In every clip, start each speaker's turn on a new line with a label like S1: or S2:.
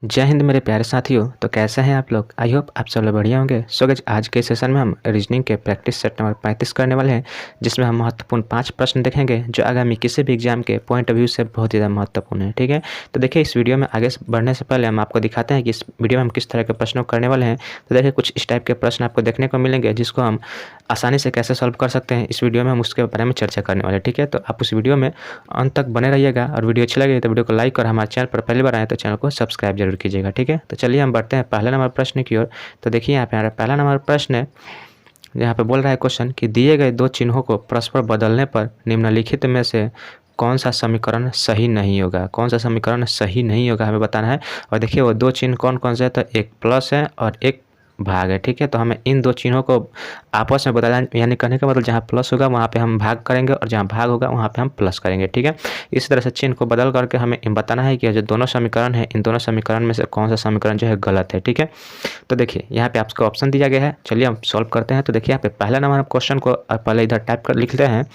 S1: जय हिंद मेरे प्यारे साथियों। तो कैसे हैं आप लोग? आई होप आप सब लोग बढ़िया होंगे। सो गाइस, आज के सेशन में हम रीजनिंग के प्रैक्टिस सेट नंबर 35 करने वाले हैं, जिसमें हम महत्वपूर्ण 5 प्रश्न देखेंगे जो आगामी किसी भी एग्जाम के पॉइंट ऑफ व्यू से बहुत ज़्यादा महत्वपूर्ण है। ठीक है, तो देखिए इस वीडियो में आगे बढ़ने से पहले हम आपको दिखाते हैं कि इस वीडियो में हम किस तरह के प्रश्नों करने वाले हैं। तो देखिए कुछ इस टाइप के प्रश्न आपको देखने को मिलेंगे, जिसको हम आसानी से कैसे सॉल्व कर सकते हैं, इस वीडियो में हम उसके बारे में चर्चा करने वाले हैं। ठीक है, तो आप उस वीडियो में अंत तक बने रहिएगा, और वीडियो अच्छी लगे तो वीडियो को लाइक और हमारे चैनल पर पहली बार आए तो चैनल को सब्सक्राइब जरूर कीजिएगा। ठीक है, तो चलिए हम बढ़ते हैं पहले नंबर प्रश्न की ओर। तो देखिए यहाँ पे हमारा पहला नंबर प्रश्न है, यहाँ पे बोल रहा है क्वेश्चन कि दिए गए दो चिन्हों को परस्पर बदलने पर निम्नलिखित में से कौन सा समीकरण सही नहीं होगा। कौन सा समीकरण सही नहीं होगा हमें बताना है। और देखिए वो दो चिन्ह कौन कौन से है, तो एक प्लस है और एक भाग है। ठीक है, तो हमें इन दो चिन्हों को आपस में बदलना, यानी कहने का मतलब जहाँ प्लस होगा वहाँ पे हम भाग करेंगे और जहाँ भाग होगा वहाँ पे हम प्लस करेंगे। ठीक है, इसी तरह से चिन्ह को बदल करके हमें बताना है कि जो दोनों समीकरण है, इन दोनों समीकरण में से कौन सा समीकरण जो है गलत है। ठीक है, तो देखिए यहाँ पे आपको ऑप्शन दिया गया है, चलिए हम सॉल्व करते हैं। तो देखिए यहाँ पे पहला नंबर क्वेश्चन को पहले इधर टाइप कर लिखते हैं।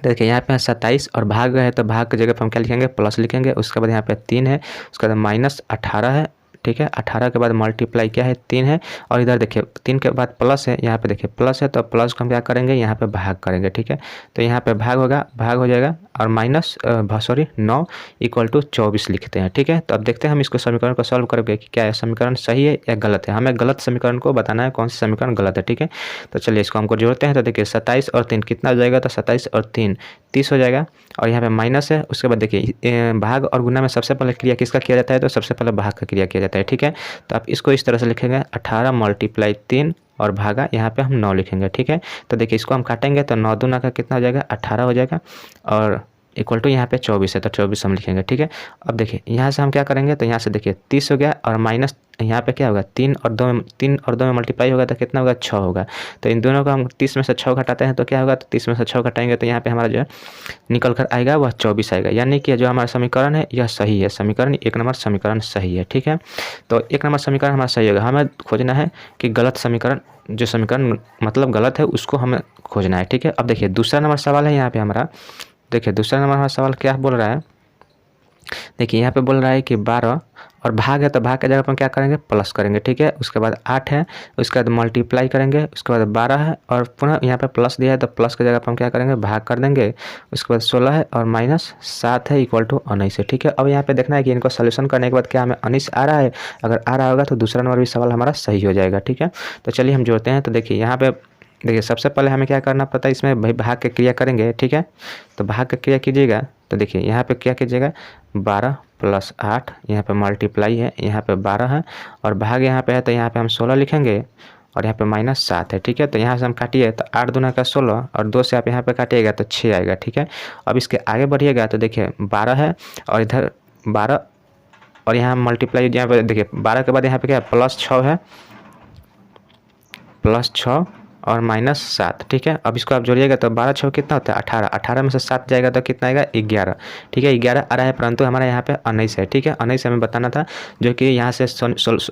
S1: देखिए यहाँ पे 27 और भाग है, तो भाग की जगह पर हम क्या लिखेंगे, प्लस लिखेंगे। उसके बाद यहाँ पे 3 है, उसके बाद -18 है। ठीक है, 18 के बाद मल्टीप्लाई क्या है, 3 है। और इधर देखिए 3 के बाद प्लस है, यहाँ पे देखिए प्लस है, तो प्लस को हम क्या करेंगे, यहाँ पे भाग करेंगे। ठीक है, तो यहाँ पे भाग होगा, भाग हो जाएगा, और माइनस 9 इक्वल टू 24 लिखते हैं। ठीक है, तो अब देखते हैं हम इसको समीकरण को सॉल्व करके कि क्या है समीकरण सही है या गलत है। हमें गलत समीकरण को बताना है, कौन सा समीकरण गलत है। ठीक है, तो चलिए इसको हमको जोड़ते हैं। तो देखिए 27 और 3 कितना हो जाएगा, तो 27 और 3 30 हो जाएगा। और यहाँ पे माइनस है, उसके बाद देखिए भाग और गुना में सबसे पहले क्रिया किसका किया जाता है, तो सबसे पहले भाग का क्रिया किया जाता है। ठीक है, तो आप इसको इस तरह से लिखेंगे 18 × 3 और भागा यहाँ पे हम 9 लिखेंगे। ठीक है, तो देखिए इसको हम काटेंगे तो 9 दूना का कितना हो जाएगा, 18 हो जाएगा, और इक्वल टू यहाँ पे 24 है, तो 24 हम लिखेंगे। ठीक है, अब देखिए यहाँ से हम क्या करेंगे, तो यहाँ से देखिए 30 हो गया, और माइनस यहाँ पे क्या होगा, 3 और 2 में मल्टीप्लाई होगा तो कितना होगा, 6 होगा। तो इन दोनों को हम 30 में से 6 घटाते हैं तो क्या होगा, तो 30 में से 6 घटाएंगे तो यहाँ पे हमारा जो है निकल कर आएगा वह 24 आएगा। यानी कि जो हमारा समीकरण है यह सही है, समीकरण 1 नंबर समीकरण सही है। ठीक है, तो 1 नंबर समीकरण हमारा सही होगा। हमें खोजना है कि गलत समीकरण, जो समीकरण मतलब गलत है उसको हमें खोजना है। ठीक है, अब देखिए दूसरा नंबर सवाल है यहाँ पे हमारा। देखिए दूसरा नंबर हमारा सवाल क्या बोल रहा है, देखिए यहाँ पे बोल रहा है कि 12 और भाग है, तो भाग के जगह पर क्या करेंगे, प्लस करेंगे। ठीक है, उसके बाद 8 है, उसके बाद मल्टीप्लाई करेंगे, उसके बाद 12 है, और पुनः यहाँ पे प्लस दिया है तो प्लस की जगह पर हम क्या करेंगे, भाग कर देंगे। उसके बाद 16 है और -7 है इक्वल टू 19 है। ठीक है, अब यहाँ पे देखना है कि इनको सोल्यूशन करने के बाद क्या हमें 19 आ रहा है। अगर आ रहा होगा तो दूसरा नंबर भी सवाल हमारा सही हो जाएगा। ठीक है, तो चलिए हम जोड़ते हैं। तो देखिए यहाँ पे देखिए सबसे पहले हमें क्या करना पड़ता है, इसमें भाई भाग की क्रिया करेंगे। ठीक है, तो भाग की क्रिया कीजिएगा, तो देखिए यहाँ पे क्या कीजिएगा, 12 + 8, यहाँ पे मल्टीप्लाई है, यहाँ पे 12 है, और भाग यहाँ पे है तो यहाँ पे हम 16 लिखेंगे, और यहाँ पे -7 है। ठीक है, तो यहाँ से हम काटिए तो 8 दूना का 16, और 2 से आप यहाँ पे काटिएगा तो 6 आएगा। ठीक है, अब इसके आगे बढ़िएगा तो देखिए 12 है, और इधर 12, और यहाँ मल्टीप्लाई, यहाँ पे देखिए 12 के बाद यहाँ पे क्या +6 है, +6 और -7। ठीक है, अब इसको आप जोड़िएगा तो 12 6 कितना होता है, 18, 18 में से 7 जाएगा तो कितना आएगा, 11। ठीक है, 11 आ रहा है, परंतु हमारा यहाँ पे 19 है। ठीक है, 19 हमें बताना था, जो कि यहाँ से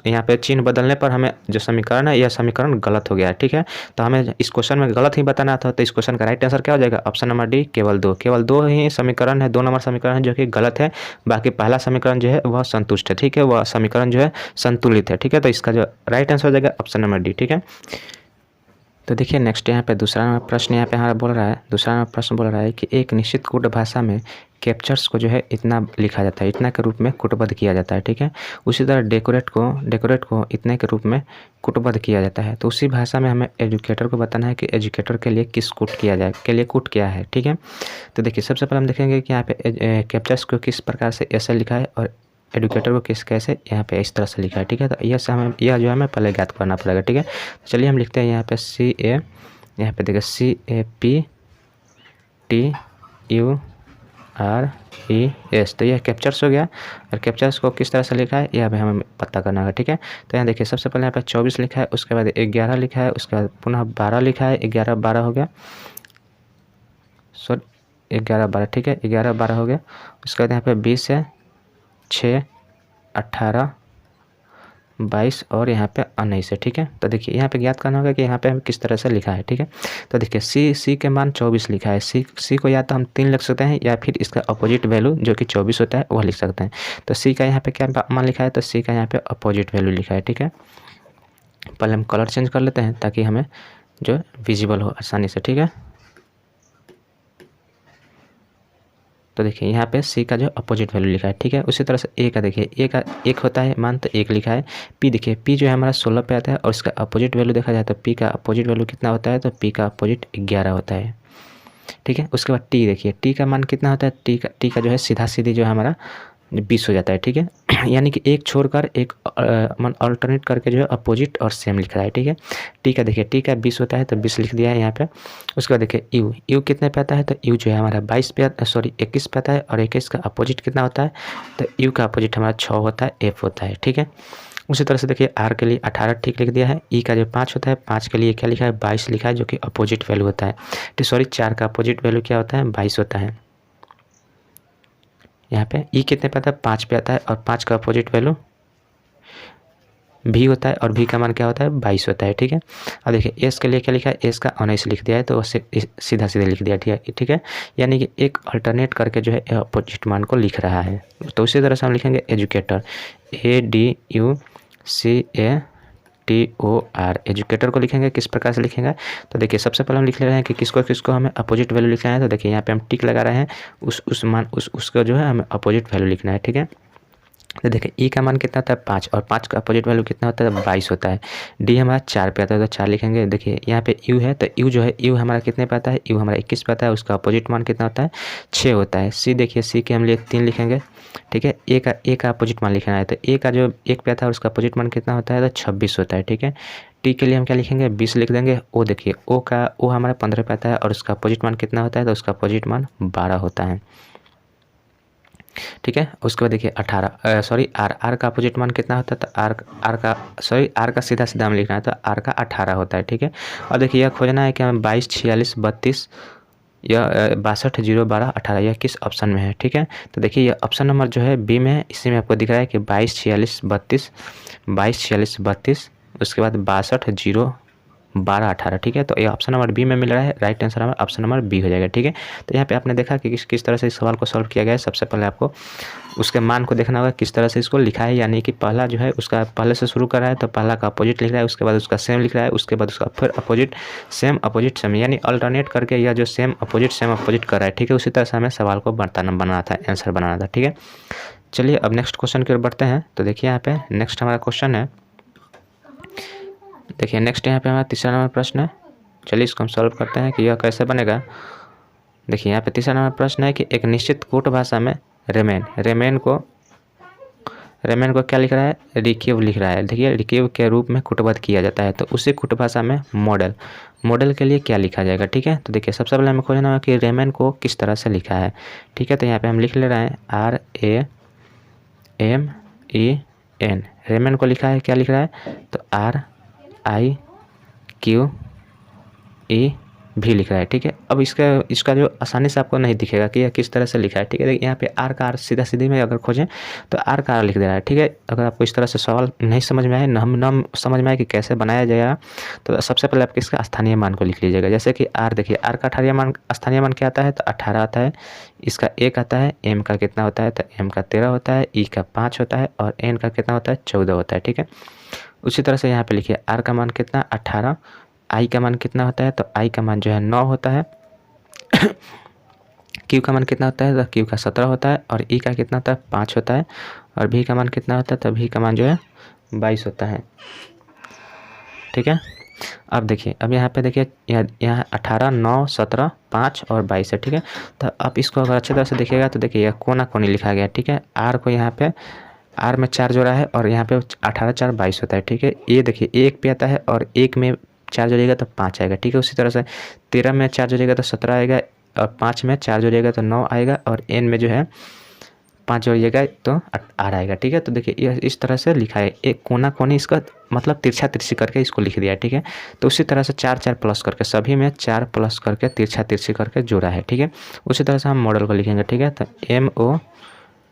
S1: यहाँ पे चिन्ह बदलने पर हमें जो समीकरण है यह समीकरण गलत हो गया है। ठीक है, तो हमें इस क्वेश्चन में गलत ही बताना था, तो इस क्वेश्चन का राइट आंसर क्या हो जाएगा, ऑप्शन नंबर डी, केवल दो ही समीकरण है, 2 नंबर समीकरण है जो कि गलत है। बाकी पहला समीकरण जो है वह संतुष्ट है। ठीक है, वह समीकरण जो है संतुलित है। ठीक है, तो इसका जो राइट आंसर हो जाएगा ऑप्शन नंबर डी। ठीक है, तो देखिए नेक्स्ट यहाँ पे दूसरा प्रश्न यहाँ पे हमारा बोल रहा है, दूसरा प्रश्न बोल रहा है कि एक निश्चित कूट भाषा में कैप्चर्स को जो है इतना लिखा जाता है, इतना के रूप में कूटबद्ध किया जाता है। ठीक है, उसी तरह डेकोरेट को इतने के रूप में कूटबद्ध किया जाता है। तो उसी भाषा में हमें एजुकेटर को बताना है कि एजुकेटर के लिए किस कूट किया जाए, के लिए कूट क्या है। ठीक है, तो देखिए सबसे पहले हम देखेंगे कि यहाँ पे कैप्चर्स को किस प्रकार से ऐसे लिखा है, और एडुकेटर को कैसे यहाँ पे इस तरह से लिखा है। ठीक है, तो यह से हमें यह जो है हमें पहले ज्ञात करना पड़ेगा। ठीक है, चलिए हम लिखते हैं यहाँ पे यहाँ पे देखिए CAPTURES, तो यह कैप्चर्स हो गया। और कैप्चर्स को किस तरह से लिखा है यह भी हमें पता करना है। ठीक है, तो यहाँ देखिए सबसे पहले यहाँ पे 24 लिखा है, उसके बाद 11 लिखा है, उसके बाद पुनः 12 लिखा है, 11 12 हो गया, सॉरी 11 12। ठीक है, 11 12 हो गया। उसके बाद यहाँ पे 20 है, 6 18 22 और यहाँ पे 19 है। ठीक है, तो देखिए यहाँ पे ज्ञात करना होगा कि यहाँ पे हम किस तरह से लिखा है। ठीक है, तो देखिए सी के मान 24 लिखा है। सी को या तो हम 3 लिख सकते हैं या फिर इसका अपोजिट वैल्यू जो कि 24 होता है वह लिख सकते हैं। तो सी का यहाँ पे क्या मान लिखा है, तो सी का यहाँ पे अपोजिट वैल्यू लिखा है। ठीक है, पहले हम कलर चेंज कर लेते हैं ताकि हमें जो विजिबल हो आसानी से। ठीक है, तो देखिए यहाँ पे सी का जो अपोजिट वैल्यू लिखा है। ठीक है, उसी तरह से ए का देखिए, ए का 1 होता है मान, तो 1 लिखा है। पी देखिए, पी जो है हमारा 16 पे आता है और इसका अपोजिट वैल्यू देखा जाए तो पी का अपोजिट वैल्यू कितना होता है, तो पी का अपोजिट 11 होता है। ठीक है, उसके बाद टी देखिए, टी का मान कितना होता है, टी का जो है सीधा सीधी जो है हमारा 20 हो जाता है। ठीक है, यानी कि एक छोड़कर एक मान अल्टरनेट करके जो है अपोजिट और सेम लिख रहा है। ठीक है, टी का देखिए, टी का 20 होता है तो 20 लिख दिया है यहाँ पे। उसके बाद देखिए यू कितने पे आता है, तो यू जो है हमारा 21 पे आता है और 21 का अपोजिट कितना होता है, तो यू का अपोजिट हमारा 6 होता है, एफ होता है। ठीक है, उसी तरह से देखिए आर के लिए 18 ठीक लिख दिया है। ई का जो 5 होता है, 5 के लिए क्या लिखा है, 22 लिखा है जो कि अपोजिट वैल्यू होता है। तो 4 का अपोजिट वैल्यू क्या होता है, 22 होता है। यहाँ पे ई कितने पे आता है, 5 पे आता है और 5 का अपोजिट वैल्यू भी होता है और भी का मान क्या होता है, 22 होता है। ठीक है, अब देखिए एस के लिए क्या लिखा है, एस का 19 लिख दिया है तो उससे सीधा सीधा लिख दिया। ठीक है, यानी कि एक अल्टरनेट करके जो है अपोजिट मान को लिख रहा है। तो उसी तरह से हम लिखेंगे एजुकेटर, ADUCATOR, एजुकेटर को लिखेंगे किस प्रकार से लिखेंगे, तो देखिए सबसे पहले हम लिख ले रहे हैं कि किसको हमें अपोजिट वैल्यू लिखना है। तो देखिए यहाँ पे हम टिक लगा रहे हैं, उसका जो है हमें अपोजिट वैल्यू लिखना है। ठीक है, तो देखिए ई का मान कितना होता है, 5 और 5 का अपोजिट वैल्यू कितना होता है, 22 होता है। डी हमारा 4 पे आता है तो 4 लिखेंगे। देखिए यहाँ पे यू है तो यू जो है, यू हमारा कितने पे आता है, यू हमारा 21 पे आता है, उसका अपोजिट मान कितना होता है, 6 होता है। सी देखिए, सी के हम लिए 3 लिखेंगे। ठीक है, ए का अपोजिट मान लिखना है तो ए का जो 1 पे आता है उसका अपोजिट मान कितना होता है, तो 26 होता है। ठीक है, टी के लिए हम क्या लिखेंगे, 20 लिख देंगे। ओ देखिए, ओ हमारा 15 पे आता है और उसका अपोजिट मान कितना होता है, तो उसका अपोजिट मान 12 होता है। ठीक है, उसके बाद देखिए आर का अपोजिट मान कितना होता है, तो आर का सीधा सीधा हम लिखना है तो आर का 18 होता है। ठीक है, और देखिए यह खोजना है कि हमें 22, 46, 32 या 62, 0, 12, 18 यह किस ऑप्शन में है। ठीक है, तो देखिए यह ऑप्शन नंबर जो है बी में है, इसी में आपको दिख रहा है कि 22, 46, 32, उसके बाद 62, 0, 12, 18। ठीक है, तो ये ऑप्शन नंबर बी में मिल रहा है, राइट आंसर हमारा ऑप्शन नंबर बी हो जाएगा। ठीक है, तो यहाँ पे आपने देखा कि किस तरह से इस सवाल को सॉल्व किया गया है। सबसे पहले आपको उसके मान को देखना होगा किस तरह से इसको लिखा है, यानी कि पहला जो है उसका पहले से शुरू कर रहा है तो पहला का अपोजिट लिख रहा है, उसके बाद उसका सेम लिख रहा है, उसके बाद उसका फिर अपोजिट सेम यानी अल्टरनेट करके यह जो सेम अपोजिट कर रहा है। ठीक है, उसी तरह से हमें सवाल को बनाना था, आंसर बनाना था। ठीक है, चलिए अब नेक्स्ट क्वेश्चन की ओर बढ़ते हैं। तो देखिए यहाँ पे नेक्स्ट हमारा क्वेश्चन है, देखिए नेक्स्ट यहाँ पे हमारा तीसरा नंबर प्रश्न है। चलिए इसको हम सॉल्व करते हैं कि यह कैसे बनेगा। देखिए यहाँ पे तीसरा नंबर प्रश्न है कि एक निश्चित कूट भाषा में रेमेन को क्या लिख रहा है, रिक्यूव लिख रहा है। देखिए रिक्यूव के रूप में कूटबद्ध किया जाता है, तो उसी कूट भाषा में मॉडल के लिए क्या लिखा जाएगा। ठीक है, तो देखिए सबसे पहले हमें खोजना होगा कि रेमेन को किस तरह से लिखा है। ठीक है, तो यहाँ पे हम लिख ले रहे हैं RAMEN, रेमेन को लिखा है, क्या लिख रहा है, तो RIQE भी लिख रहा है। ठीक है, अब इसका जो आसानी से आपको नहीं दिखेगा कि यह किस तरह से लिखा है। ठीक है, देखिए यहाँ पे आर का आर सीधा सीधी में अगर खोजें तो आर का आर लिख दे रहा है। ठीक है, अगर आपको इस तरह से सवाल नहीं समझ में आए, न समझ में आए कि कैसे बनाया जाएगा, तो सबसे पहले आप इसका स्थानीय मान को लिख लीजिएगा। जैसे कि आर देखिए, आर का स्थानीय मान क्या आता है, तो 18 आता है, इसका 1 आता है, एम का कितना होता है, तो एम का 13 होता है, ई का 5 होता है और एन का कितना होता है, 14 होता है। ठीक है, उसी तरह से यहाँ पे लिखिए आर का मान कितना, 18, आई का मान कितना होता है, तो आई का मान जो है 9 होता है, क्यू का मान कितना होता है, तो क्यू का 17 होता है और ई का कितना होता है, 5 होता है और भी का मान कितना होता है, तो भी का मान जो है 22 होता है। ठीक है, अब देखिए, अब यहाँ पे देखिए यहाँ 18, 9, 17, 5 और 22 है। ठीक है, तो आप इसको अगर अच्छी तरह से देखिएगा तो देखिए यह कोना कोनी लिखा गया है। ठीक है, आर को यहाँ पे आर में 4 जोड़ा है और यहाँ पे 18, 4, 22 होता है। ठीक है, ये देखिए 1 पे आता है और 1 में 4 जोड़िएगा तो 5 आएगा। ठीक है, उसी तरह से 13 में 4 जोड़िएगा तो 17 आएगा और 5 में 4 जोड़िएगा तो 9 आएगा और एन में जो है 5 जोड़िएगा तो 8 आएगा। ठीक है, तो देखिए यह इस तरह से लिखा है, एक कोना कोनी इसका मतलब तिरछा तिरछी करके इसको लिख दिया है। ठीक है, तो उसी तरह से 4 4 प्लस करके सभी में 4 प्लस करके तिरछा तिरछी करके जोड़ा है। ठीक है, उसी तरह से हम मॉडल को लिखेंगे। ठीक है, तो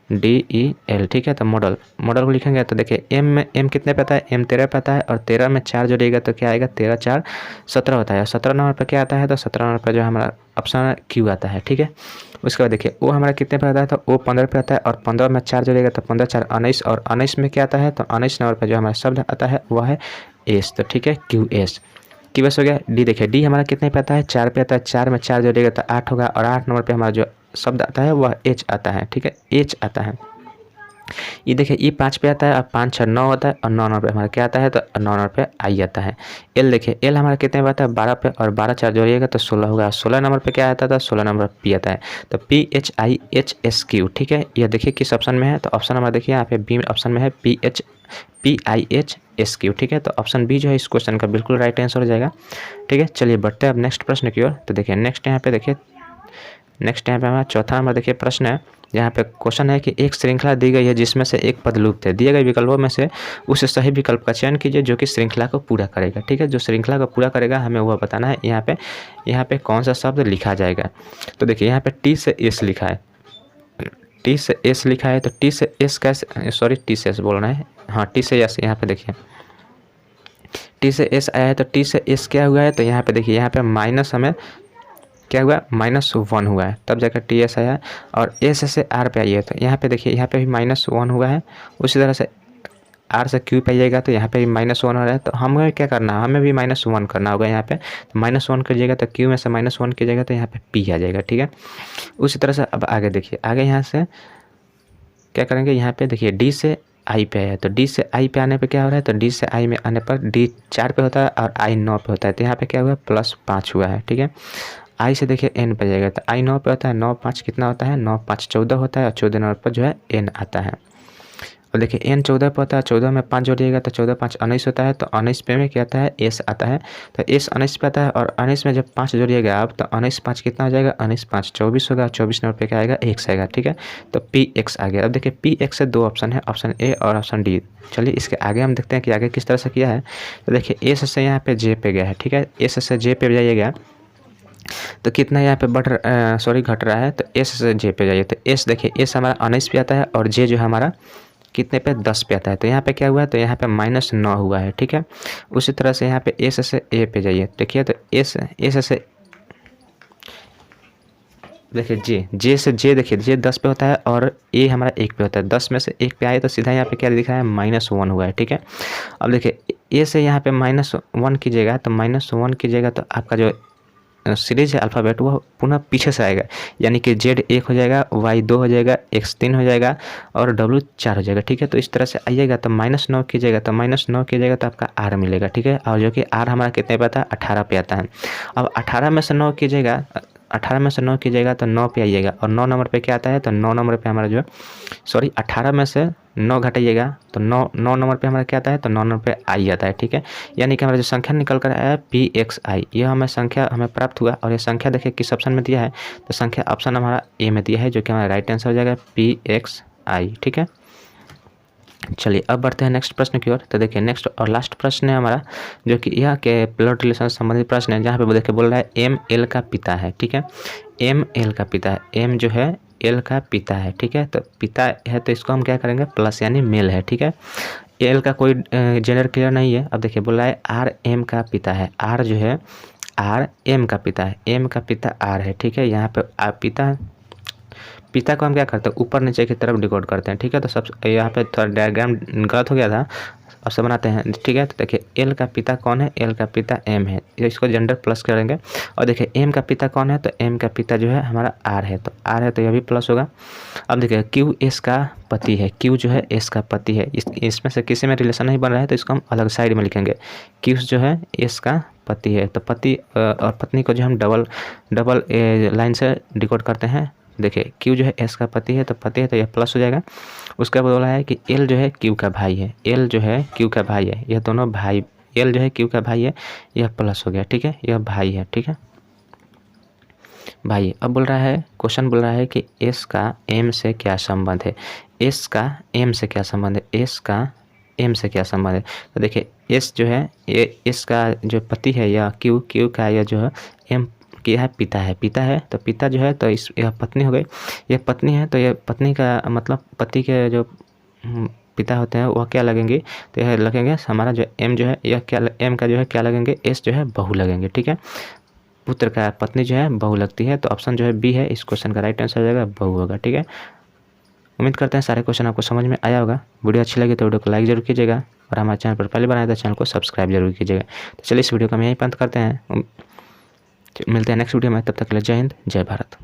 S1: DEL, ठीक है। तो मॉडल को लिखेंगे तो देखिए एम में एम कितने पे आता है, एम 13 पे आता है, और 13 में 4 जोड़िएगा तो क्या आएगा, 13 4 17 होता है। 17 नंबर पर क्या आता है, तो 17 नंबर पर जो हमारा ऑप्शन क्यू आता है, ठीक है। उसके बाद देखिए ओ हमारा कितने पे आता है, तो ओ 15 पे आता है, और 15 में 4 जोड़िएगा तो 15 4 19, और 19 में क्या आता है, तो 19 नंबर पर जो हमारा शब्द आता है वह है एस, तो ठीक है QS। QS हो गया। डी देखिए डी हमारा कितने पे आता है, 4 पे आता है, 4 में 4 जोड़िएगा तो 8 होगा, और 8 नंबर पे हमारा जो शब्द आता है वह एच आता है, ठीक है, एच आता है। ये देखिए ई 5 पे आता है, और 5 6 9 होता है, और 9 नंबर पे हमारा क्या आता है, तो 9 नंबर पे आई आता है। एल देखिए एल हमारा कितने पे आता है, 12 पे, और 12 4 जोड़िएगा तो 16 होगा। 16 नंबर पे क्या आता था, 16 नंबर पी आता है। तो PHIHSQ, ठीक है। यह देखिए किस ऑप्शन में है, तो ऑप्शन हमारा देखिए यहाँ पे बी ऑप्शन में है PIHSQ, ठीक है। तो ऑप्शन बी जो है इस क्वेश्चन का बिल्कुल राइट आंसर हो जाएगा, ठीक है। चलिए बढ़ते हैं अब नेक्स्ट प्रश्न की ओर। तो देखिए नेक्स्ट यहाँ पे हमारा चौथा नंबर देखिए प्रश्न है। यहाँ पे क्वेश्चन है कि एक श्रृंखला दी गई है जिसमें से एक पद लुप्त है। दिए गए विकल्पों में से उस सही विकल्प का चयन कीजिए जो कि श्रृंखला को पूरा करेगा, ठीक है। जो श्रृंखला को पूरा करेगा हमें वह बताना है। यहाँ पे कौन सा शब्द लिखा जाएगा। तो देखिए यहाँ पे टी से एस लिखा है, टी से एस लिखा है, तो टी से एस कैसे, सॉरी टी से एस बोलना है, हाँ टी से एस। यहाँ पे देखिए टी से एस आया है, तो टी से एस क्या हुआ है, तो यहाँ पे देखिए यहाँ पे माइनस हमें क्या हुआ, -1 हुआ है, तब जाकर टी एस आया है। और एस से आर पे आइए तो यहाँ पे देखिए यहाँ पे भी -1 हुआ है। उसी तरह से आर से क्यू पे आइएगा तो यहाँ पे भी -1 हो रहा है। तो हमें क्या करना है, हमें भी -1 करना होगा यहाँ पे। तो -1 कीजिएगा तो क्यू में से -1 कीजिएगा तो यहाँ पे पी आ जाएगा, ठीक है। उसी तरह से अब आगे देखिए, आगे यहाँ से क्या करेंगे, यहाँ पे देखिए डी से आई पे है, तो डी से आई पे आने पे क्या हो रहा है, तो डी से आई में आने पर डी 4 पे होता है और आई 9 पे होता है। तो यहाँ पे क्या हुआ, +5 हुआ है, ठीक है। आई से देखिए एन पे जाएगा, तो आई 9 पे होता है, 9 5 कितना होता है, 9 5 14 होता है, और 14 नंबर पर जो है एन आता है। और देखिए एन 14 पे होता है, 14 में 5 जोड़िएगा तो 14 5 19 होता है। तो 19 पे में क्या आता है, एस आता है। तो एस 19 पे आता है, और 19 में जब 5 जोड़िएगा आप तो 19 5 कितना हो जाएगा, 19 5 24 होगा, 24 नंबर पे क्या आएगा, एक्स आएगा, ठीक है। तो पी एक्स आ गया। अब देखिए पी एक्स से 2 ऑप्शन है, ऑप्शन ए और ऑप्शन डी। चलिए इसके आगे हम देखते हैं कि आगे किस तरह से किया है। तो देखिए एस से यहाँ पे जे पे गया है, ठीक है। एस से जे पे जाइएगा तो कितना यहाँ पे घट रहा है, तो एस से जे पे जाइए। तो एस देखिए एस हमारा 19 पे आता है, और जे जो है हमारा कितने पे, 10 पे आता है। तो यहाँ पे क्या हुआ है, तो यहाँ पे -9 हुआ है, ठीक है। उसी तरह से यहाँ पे एस से ए पे जाइए, देखिए तो एस से देखिए जे से जे, देखिए जे 10 पे होता है और ए हमारा 1 पे होता है। 10 में से 1 पे आए तो सीधा यहाँ पे क्या दिख रहा है, -1 हुआ है, ठीक है। अब देखिए ए से यहाँ पे -1 कीजिएगा, तो -1 कीजिएगा तो आपका जो सीरीज है अल्फ़ाबेट वो पुनः पीछे से आएगा, यानी कि Z 1 हो जाएगा, Y 2 हो जाएगा, X 3 हो जाएगा, और W 4 हो जाएगा, ठीक है। तो इस तरह से आइएगा तो -9 कीजिएगा, तो -9 कीजिएगा तो आपका R मिलेगा, ठीक है। और जो कि R हमारा कितने पे आता है, 18 पे आता है। अब 18 में से 9 कीजिएगा, 18 में से 9 कीजिएगा तो 9 पे आइएगा, और 9 नंबर पे क्या आता है, तो 9 नंबर पे हमारा जो 18 में से 9 घटाइएगा तो 9 नंबर पे हमारा क्या आता है, तो 9 नंबर पे आई आता है, ठीक है। यानी कि हमारा जो संख्या निकल कर आया है PXI, यह हमें संख्या हमें प्राप्त हुआ। और ये संख्या देखिए किस ऑप्शन में दिया है, तो संख्या ऑप्शन हमारा ए में दिया है, जो कि हमारा राइट आंसर हो जाएगा PXI, ठीक है। चलिए अब बढ़ते हैं नेक्स्ट प्रश्न की ओर। तो देखिए नेक्स्ट और लास्ट प्रश्न है हमारा, जो कि यह के ब्लड रिलेशन से संबंधित प्रश्न है, जहाँ पे देखिए बोल रहा है एम एल का पिता है, ठीक है। एम एल का पिता है, एम जो है एल का पिता है, ठीक है। तो पिता है तो इसको हम क्या करेंगे, प्लस यानी मेल है, ठीक है। एल का कोई जेंडर क्लियर नहीं है। अब देखिए बोल रहा है आर एम का पिता है, आर जो है आर एम का पिता है, एम का पिता आर है, ठीक है। यहाँ पे पिता को हम क्या करते हैं, ऊपर नीचे की तरफ डिकोड करते हैं, ठीक है। तो सब यहाँ पे थोड़ा डायग्राम गलत हो गया था, अब से बनाते हैं, ठीक है। तो देखिए एल का पिता कौन है, एल का पिता एम है, इसको जेंडर प्लस करेंगे। और देखिए एम का पिता कौन है, तो एम का पिता जो है हमारा आर है, तो आर है तो यह भी प्लस होगा। अब देखिए क्यू एस का पति है, क्यू जो है एस का पति है, इसमें से किसी में रिलेशन नहीं बन रहा है तो इसको हम अलग साइड में लिखेंगे। क्यू जो है एस का पति है, तो पति और पत्नी को जो हम डबल लाइन से डिकोड करते हैं। देखिए क्यू जो है एस का पति है, तो पति है तो यह प्लस हो जाएगा। उसका बोला है कि एल जो है क्यू का भाई है, एल जो है क्यू का भाई है, यह दोनों भाई, एल जो है क्यू का भाई है, यह प्लस हो गया, ठीक है। यह भाई है, ठीक है, भाई। अब बोल रहा है, क्वेश्चन बोल रहा है कि एस का एम से क्या संबंध है, एस का एम से क्या संबंध है, एस का एम से क्या संबंध है। तो देखिए एस जो है एस का जो पति है या क्यू का या जो है एम कि यह पिता है। पिता है तो पिता जो है तो यह पत्नी हो गई, यह पत्नी है तो यह पत्नी का मतलब पति के जो पिता होते हैं वह क्या लगेंगे, तो यह लगेंगे हमारा जो एम जो है यह क्या, एम का जो है क्या लगेंगे, एस जो है बहू लगेंगे। ठीक है, पुत्र का पत्नी जो है बहू लगती है, तो ऑप्शन जो है बी है इस क्वेश्चन का राइट आंसर हो जाएगा, बहू होगा। ठीक है, उम्मीद करते हैं सारे क्वेश्चन आपको समझ में आया होगा। वीडियो अच्छी लगी तो वीडियो को लाइक जरूर कीजिएगा और हमारे चैनल पर पहले बनाया था चैनल को सब्सक्राइब जरूर कीजिएगा। तो चलिए इस वीडियो को हम यहीं बंद करते हैं, मिलते हैं नेक्स्ट वीडियो में, तब तक के लिए जय हिंद जय भारत।